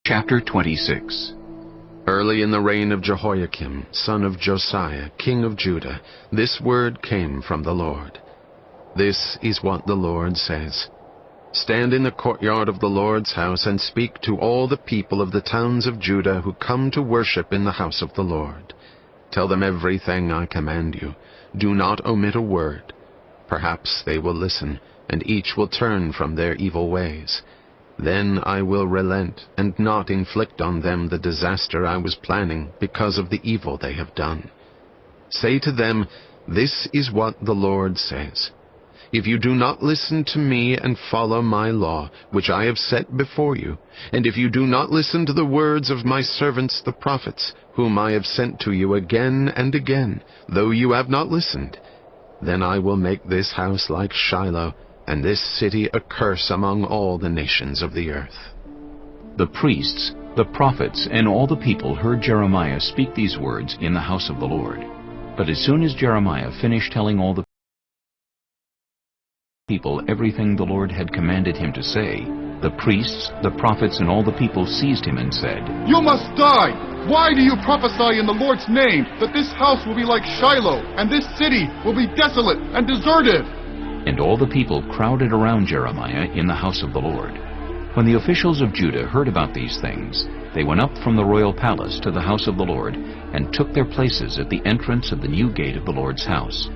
Chapter 26. Early in the reign of Jehoiakim, son of Josiah, king of Judah, this word came from the Lord. This is what the Lord says. Stand in the courtyard of the Lord's house and speak to all the people of the towns of Judah who come to worship in the house of the Lord. Tell them everything I command you. Do not omit a word. Perhaps they will listen, and each will turn from their evil ways. Then I will relent and not inflict on them the disaster I was planning because of the evil they have done. Say to them, this is what the Lord says. If you do not listen to me and follow my law, which I have set before you, and if you do not listen to the words of my servants the prophets, whom I have sent to you again and again, though you have not listened, then I will make this house like Shiloh, and this city a curse among all the nations of the earth. The priests, the prophets, and all the people heard Jeremiah speak these words in the house of the Lord. But as soon as Jeremiah finished telling all the people everything the Lord had commanded him to say, the priests, the prophets, and all the people seized him and said, You must die! Why do you prophesy in the Lord's name that this house will be like Shiloh, and this city will be desolate and deserted? And all the people crowded around Jeremiah in the house of the Lord. When the officials of Judah heard about these things, they went up from the royal palace to the house of the Lord, and took their places at the entrance of the new gate of the Lord's house.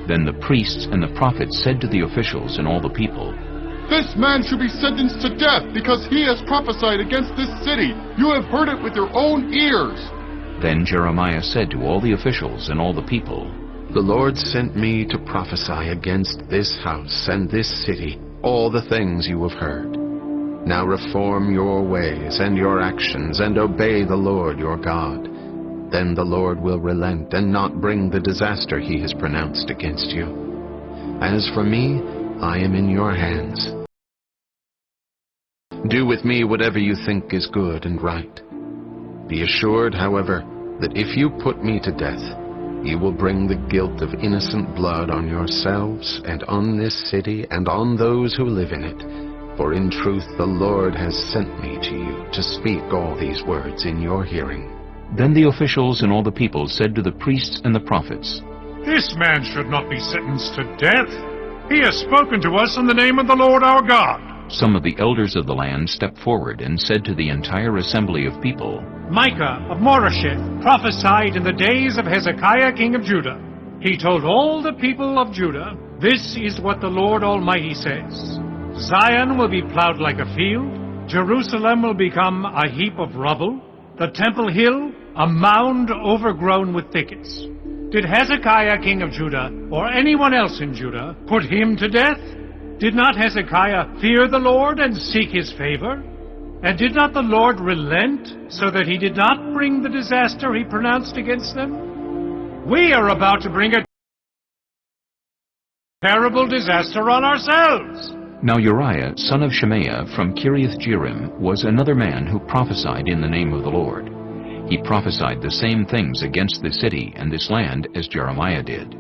Then the priests and the prophets said to the officials and all the people, This man should be sentenced to death because he has prophesied against this city. You have heard it with your own ears. Then Jeremiah said to all the officials and all the people, The Lord sent me to prophesy against this house and this city, all the things you have heard. Now reform your ways and your actions, and obey the Lord your God. Then the Lord will relent and not bring the disaster he has pronounced against you. As for me, I am in your hands. Do with me whatever you think is good and right. Be assured, however, that if you put me to death, you will bring the guilt of innocent blood on yourselves and on this city and on those who live in it. For in truth the Lord has sent me to you to speak all these words in your hearing. Then the officials and all the people said to the priests and the prophets, This man should not be sentenced to death. He has spoken to us in the name of the Lord our God. Some of the elders of the land stepped forward and said to the entire assembly of people, Micah of Moresheth prophesied in the days of Hezekiah king of Judah. He told all the people of Judah, This is what the Lord Almighty says. Zion will be plowed like a field. Jerusalem will become a heap of rubble. The Temple Hill, a mound overgrown with thickets. Did Hezekiah king of Judah, or anyone else in Judah, put him to death? Did not Hezekiah fear the Lord and seek his favor? And did not the Lord relent, so that he did not bring the disaster he pronounced against them? We are about to bring a terrible disaster on ourselves. Now Uriah, son of Shemaiah, from Kiriath-Jearim, was another man who prophesied in the name of the Lord. He prophesied the same things against the city and this land as Jeremiah did.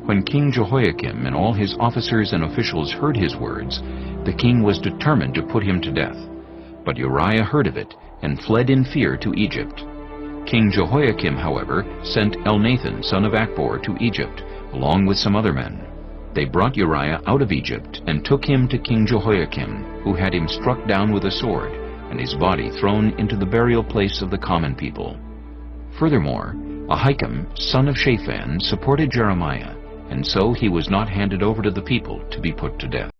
When King Jehoiakim and all his officers and officials heard his words, the king was determined to put him to death. But Uriah heard of it, and fled in fear to Egypt. King Jehoiakim, however, sent Elnathan, son of Achbor, to Egypt, along with some other men. They brought Uriah out of Egypt, and took him to King Jehoiakim, who had him struck down with a sword, and his body thrown into the burial place of the common people. Furthermore, Ahikam, son of Shaphan, supported Jeremiah, and so he was not handed over to the people to be put to death.